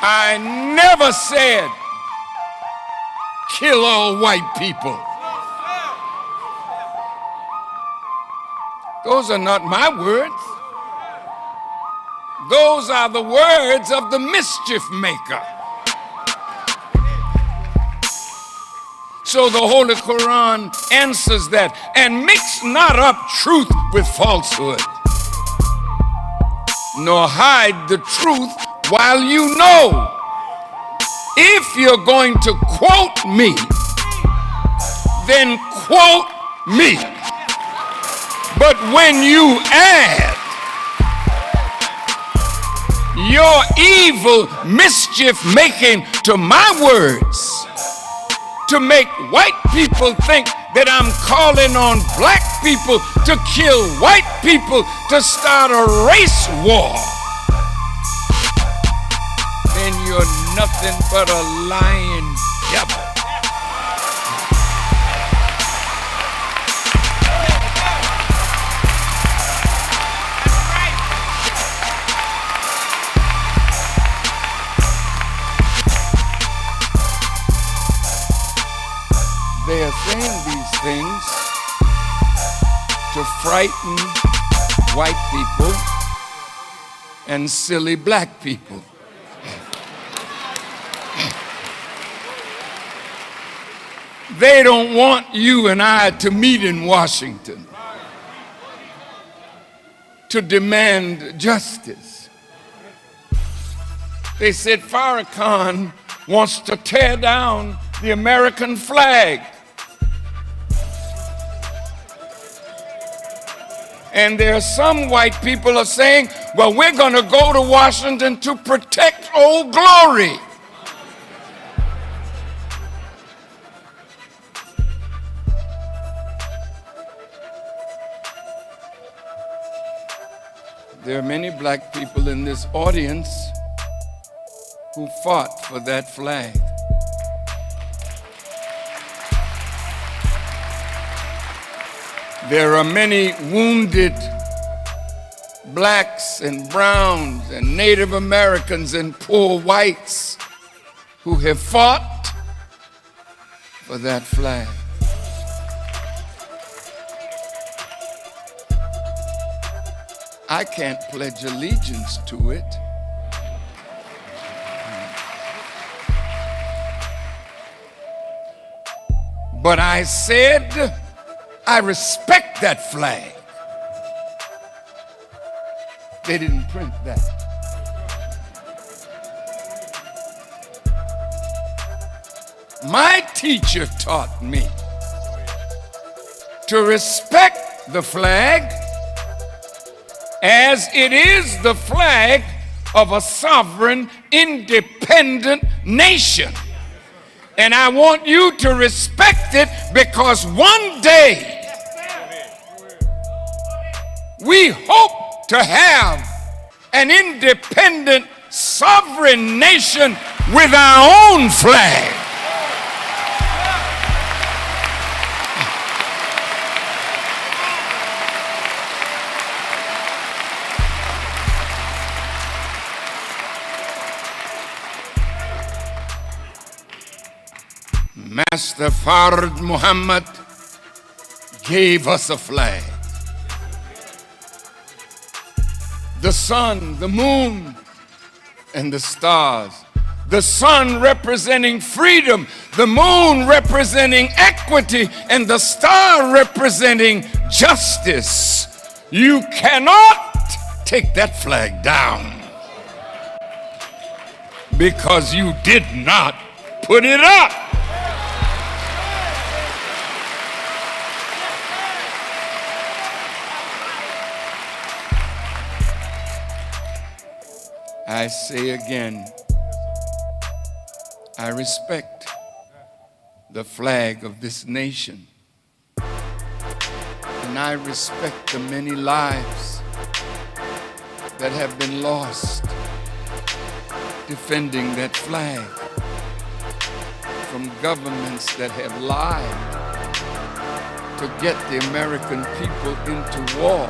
I never said kill all white people. Those are not my words. Those are the words of the mischief maker. So the Holy Quran answers that. And mix not up truth with falsehood, nor hide the truth while you know. If you're going to quote me, then quote me. But when you add your evil mischief making to my words to make white people think that I'm calling on black people to kill white people to start a race war, then you're nothing but a lying devil. They are saying these things to frighten white people and silly black people. They don't want you and I to meet in Washington to demand justice. They said Farrakhan wants to tear down the American flag. And there are some white people are saying, well, we're going to go to Washington to protect Old Glory. There are many black people in this audience who fought for that flag. There are many wounded blacks and browns and Native Americans and poor whites who have fought for that flag. I can't pledge allegiance to it. But I said, I respect that flag. They didn't print that. My teacher taught me to respect the flag as it is the flag of a sovereign, independent nation. And I want you to respect it because one day we hope to have an independent, sovereign nation with our own flag. Master Fard Muhammad gave us a flag. The sun, the moon, and the stars. The sun representing freedom, the moon representing equity, and the star representing justice. You cannot take that flag down because you did not put it up. I say again, I respect the flag of this nation, and I respect the many lives that have been lost defending that flag from governments that have lied to get the American people into war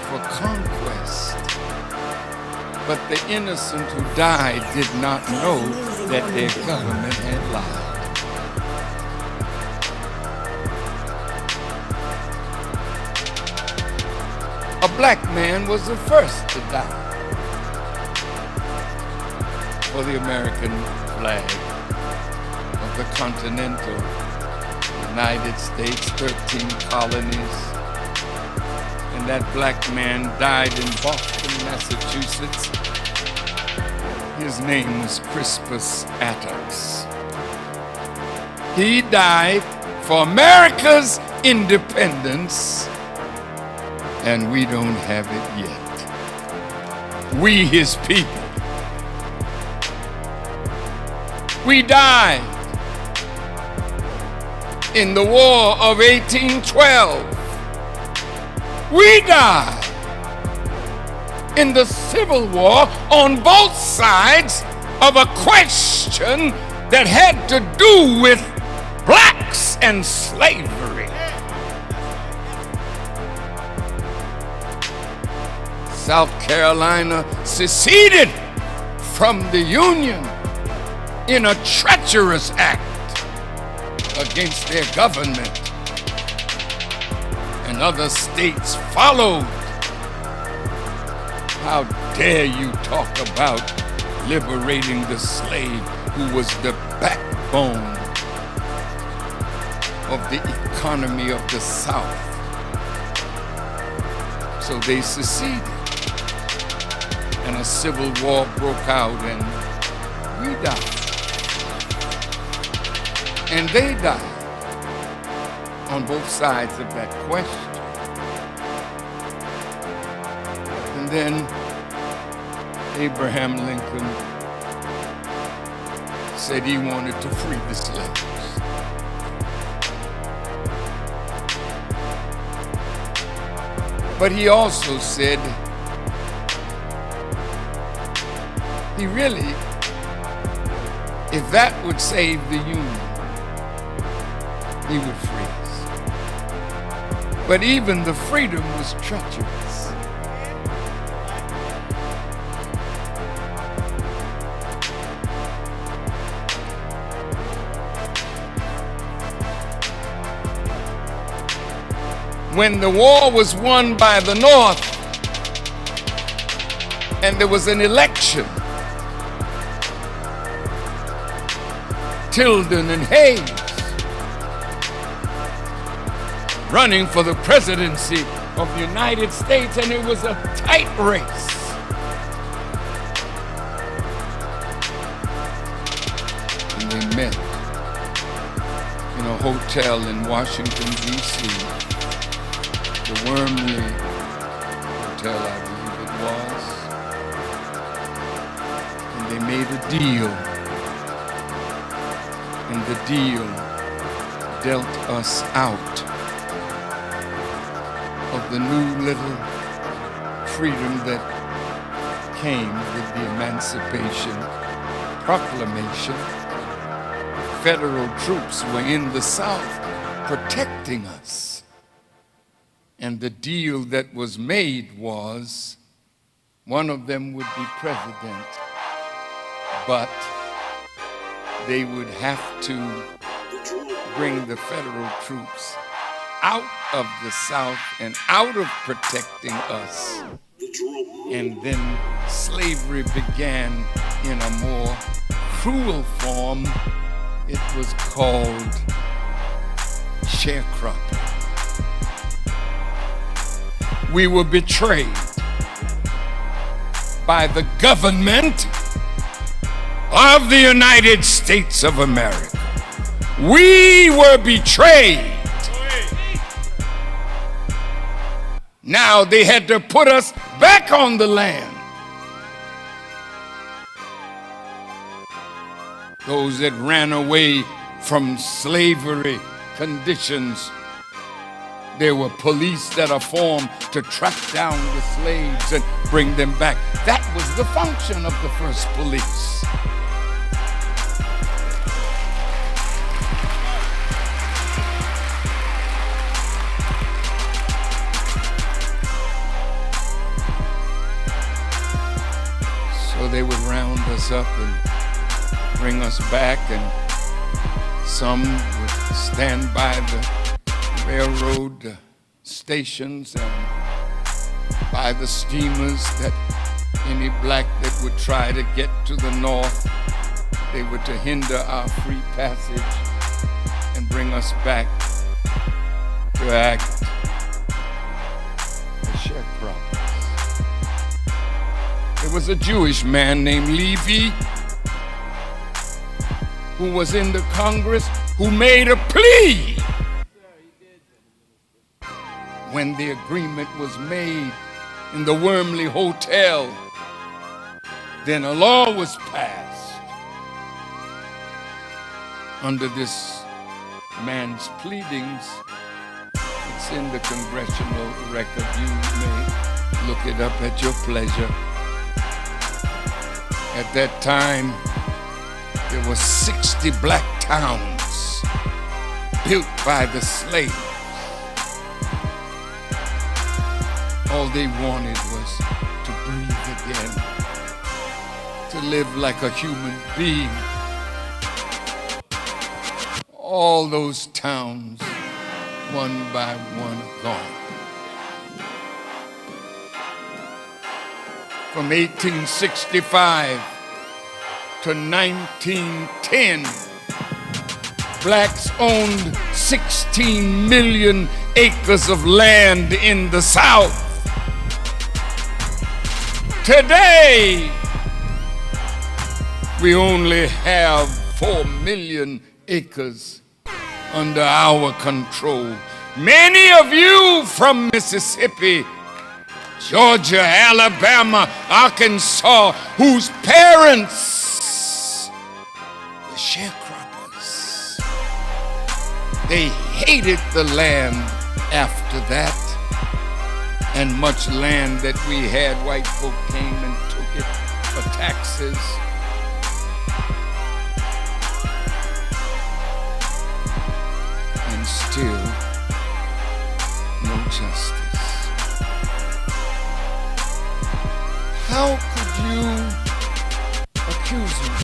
for conquest. But the innocent who died did not know that their government had lied. A black man was the first to die for the American flag of the continental United States, 13 colonies. And that black man died in Boston, Massachusetts. His name was Crispus Attucks. He died for America's independence, and we don't have it yet. We, his people. We died in the War of 1812. We died in the Civil War on both sides of a question that had to do with blacks and slavery. South Carolina seceded from the Union in a treacherous act against their government, and other states followed. How dare you talk about liberating the slave who was the backbone of the economy of the South? So they seceded, and a civil war broke out, and we died. And they died on both sides of that question. And then Abraham Lincoln said he wanted to free the slaves. But he also said he really, if that would save the Union, he would free us. But even the freedom was treacherous. When the war was won by the North and there was an election, Tilden and Hayes running for the presidency of the United States, and it was a tight race. And they met in a hotel in Washington, D.C., the Wormley Hotel, I believe it was. And they made a deal. And the deal dealt us out of the new little freedom that came with the Emancipation Proclamation. Federal troops were in the South protecting us. And the deal that was made was one of them would be president, but they would have to bring the federal troops out of the South and out of protecting us. And then slavery began in a more cruel form. It was called sharecropping. We were betrayed by the government of the United States of America. We were betrayed. Now they had to put us back on the land. Those that ran away from slavery conditions, there were police that are formed to track down the slaves and bring them back. That was the function of the first police. they would round us up and bring us back, and some would stand by the railroad stations and by the steamers that any black that would try to get to the north, they were to hinder our free passage and bring us back to act as sharecroppers. There was a Jewish man named Levi who was in the Congress who made a plea when the agreement was made in the Wormley Hotel. Then a law was passed under this man's pleadings. It's in the congressional record. You may look it up at your pleasure. At that time, there were 60 black towns built by the slaves. All they wanted was to breathe again, to live like a human being. All those towns, one by one, gone. From 1865 to 1910, blacks owned 16 million acres of land in the South. Today, we only have 4 million acres under our control. Many of you from Mississippi, Georgia, Alabama, Arkansas, whose parents were sharecroppers. They hated the land after that, and much land that we had, white folk came and took it for taxes. And still, no justice. How could you accuse me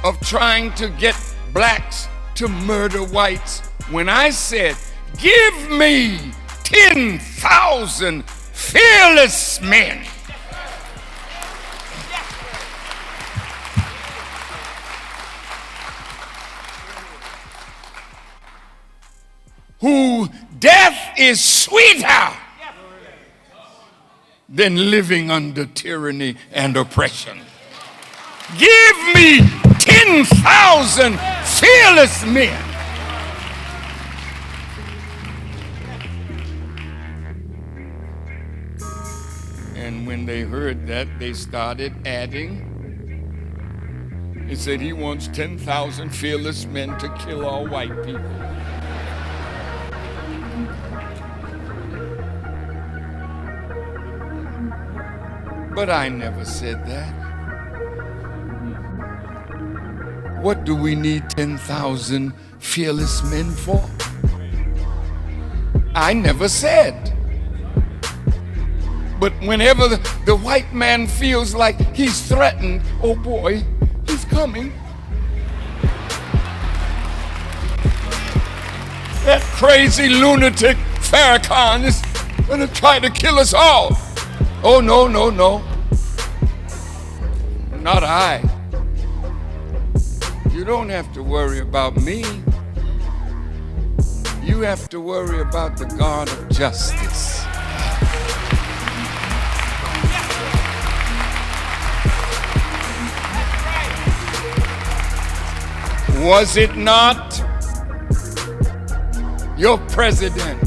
of trying to get blacks to murder whites when I said, give me 10,000 fearless men who death is sweeter than living under tyranny and oppression. Give me 10,000 fearless men. And when they heard that, they started adding. He said he wants 10,000 fearless men to kill all white people. But I never said that. What do we need 10,000 fearless men for? I never said. But whenever the white man feels like he's threatened, oh boy, he's coming. That crazy lunatic Farrakhan is gonna try to kill us all. Oh, no, no, no. Not I. You don't have to worry about me. You have to worry about the God of justice. Was it not your president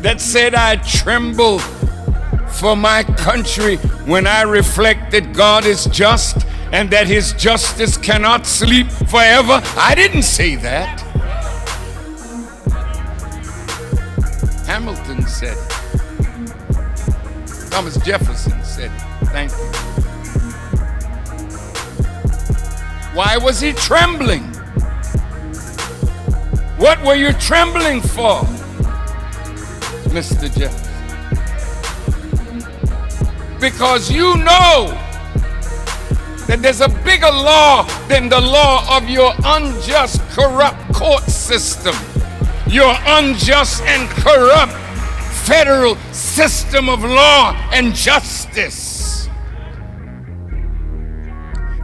that said, I tremble for my country when I reflect that God is just and that his justice cannot sleep forever? I didn't say that. Hamilton said it. Thomas Jefferson said it. Thank you. Why was he trembling? What were you trembling for, Mr. Jeff? Because you know that there's a bigger law than the law of your unjust, corrupt court system, your unjust and corrupt federal system of law and justice.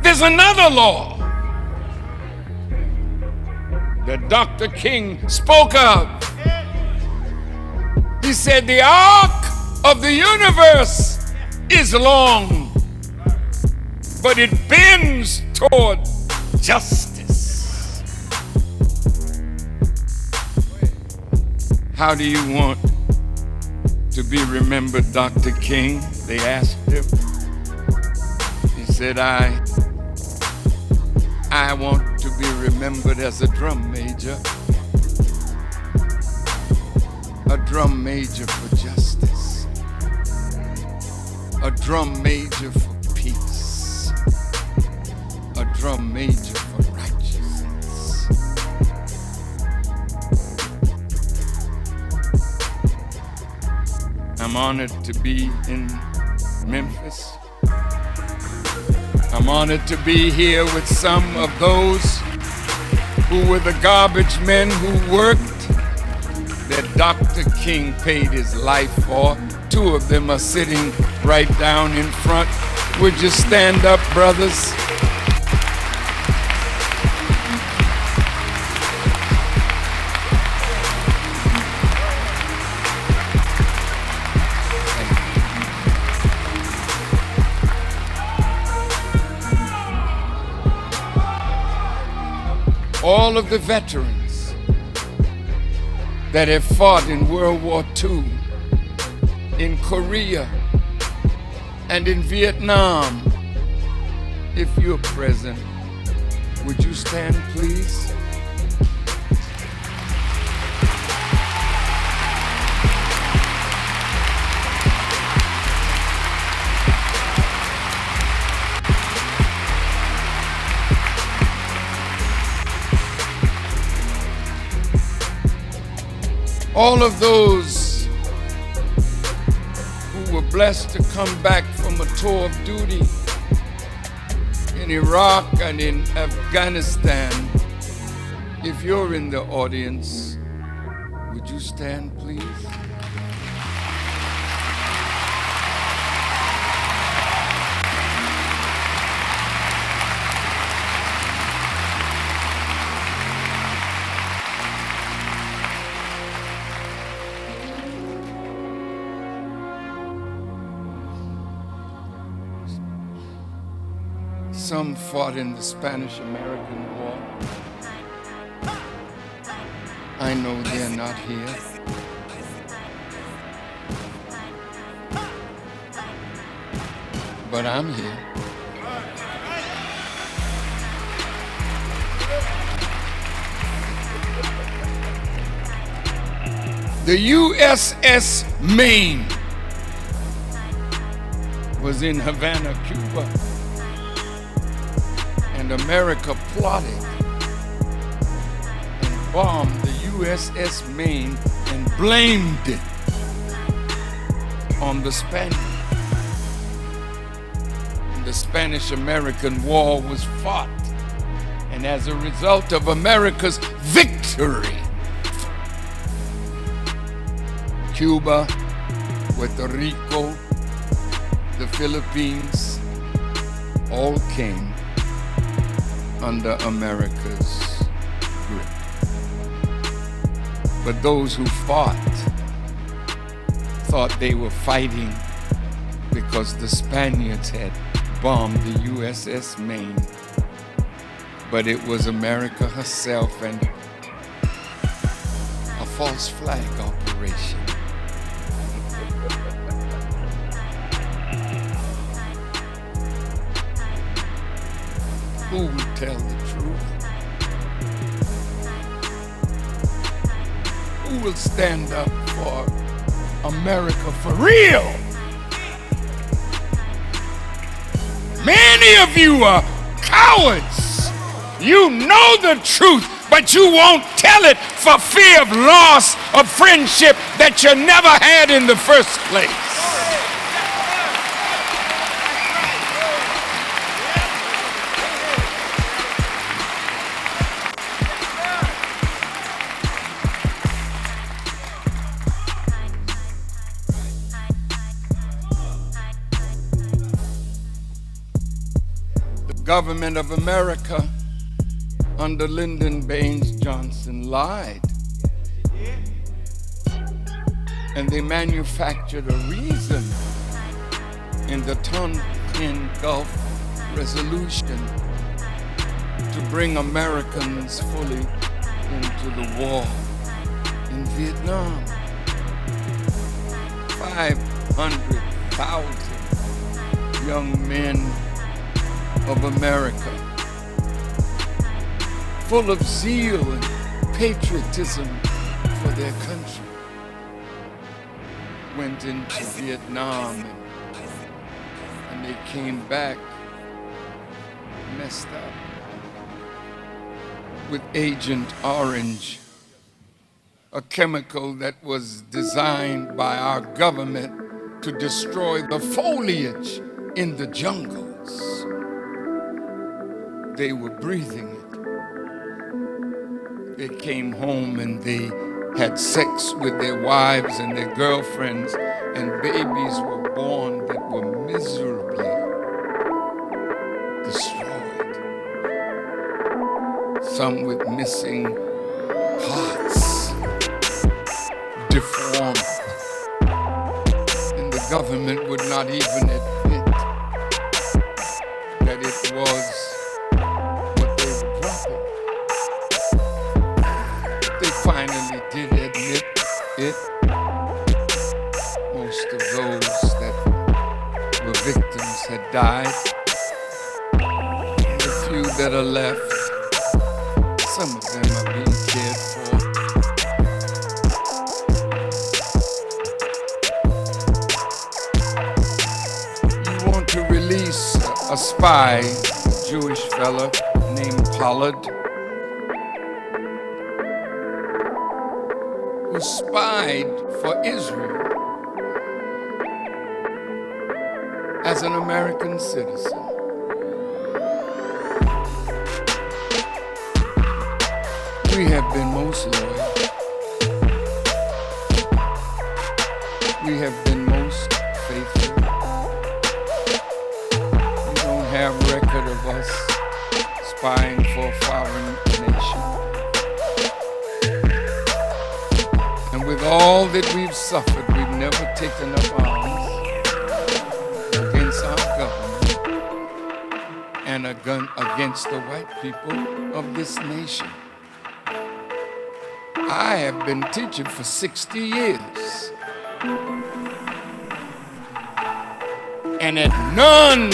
There's another law that Dr. King spoke of. He said the arc of the universe is long, but it bends toward justice. How do you want to be remembered, Dr. King? They asked him. He said, I want to be remembered as a drum major for justice, a drum major for peace, a drum major for righteousness. I'm honored to be in Memphis. I'm honored to be here with some of those who were the garbage men who worked that Dr. King paid his life for. Two of them are sitting right down in front. Would you stand up, brothers? All of the veterans that have fought in World War II, in Korea, and in Vietnam, if you're present, would you stand, please? All of those who were blessed to come back from a tour of duty in Iraq and in Afghanistan, if you're in the audience, would you stand, please? Some fought in the Spanish-American War. I know they're not here. But I'm here. The USS Maine was in Havana, Cuba. And America plotted and bombed the USS Maine and blamed it on the Spaniards. And the Spanish-American War was fought. And as a result of America's victory, Cuba, Puerto Rico, the Philippines, all came under America's grip. But those who fought thought they were fighting because the Spaniards had bombed the USS Maine. But it was America herself and a false flag operation. Who will tell the truth? Who will stand up for America for real? Many of you are cowards. You know the truth, but you won't tell it for fear of loss of friendship that you never had in the first place. The government of America under Lyndon Baines Johnson lied, and they manufactured a reason in the Tonkin Gulf resolution to bring Americans fully into the war in Vietnam. 500,000 young men of America, full of zeal and patriotism for their country, went into Vietnam and they came back messed up with Agent Orange, a chemical that was designed by our government to destroy the foliage in the jungles. They were breathing it. They came home and they had sex with their wives and their girlfriends, and babies were born that were miserably destroyed. Some with missing parts, deformed. And the government would not even admit that it was what they were dropping. They finally did admit it. Most of those that were victims had died. And the few that are left, some of them are being cared for. You want to release a spy, a Jewish fella named Pollard, who spied for Israel as an American citizen. We have been most loyal. We have been most faithful. We don't have record of us spying for a foreign nation. And with all that we've suffered, we've never taken up arms against our government and against the white people of this nation. I have been teaching for 60 years, and at none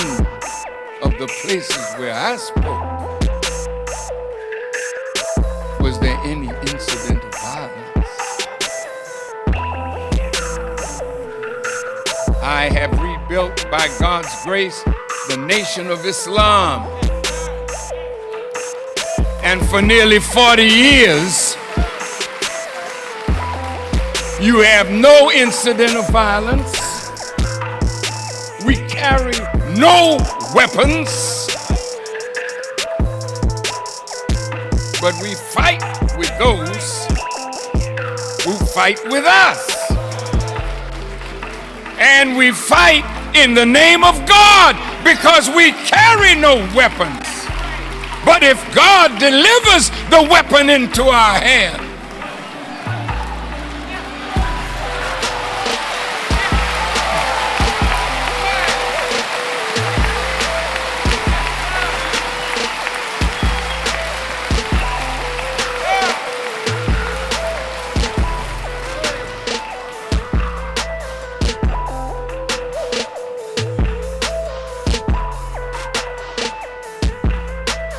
of the places where I spoke was there any incident of violence. I have rebuilt, by God's grace, the nation of Islam, and for nearly 40 years, you have no incident of violence. We carry no weapons, but we fight with those who fight with us. And we fight in the name of God because we carry no weapons. But if God delivers the weapon into our hand,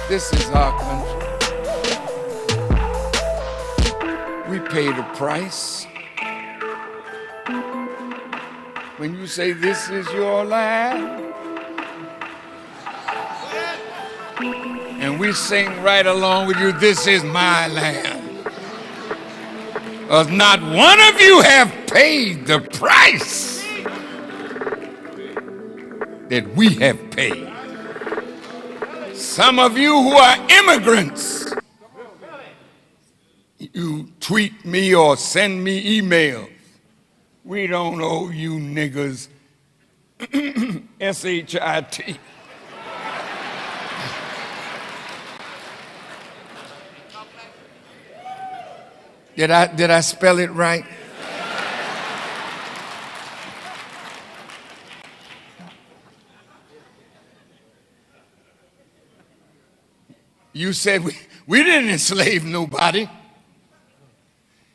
this is our country. We paid a price. When you say this is your land, and And we sing right along with you, this is my land. Not one of you have paid the price that we have paid. Some of you who are immigrants, you tweet me or send me emails. We don't owe you niggers, S-H-I-T. Did I spell it right? You said we didn't enslave nobody.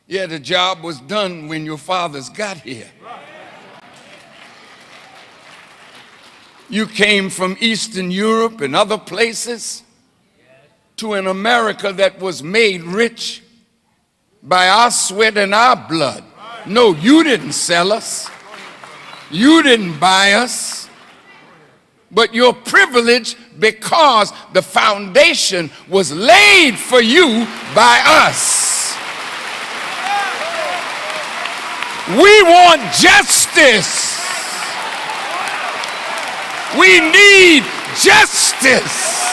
Yeah, the job was done when your fathers got here. You came from Eastern Europe and other places to an America that was made rich by our sweat and our blood. No, you didn't sell us. You didn't buy us. But you're privileged because the foundation was laid for you by us. We want justice. We need justice.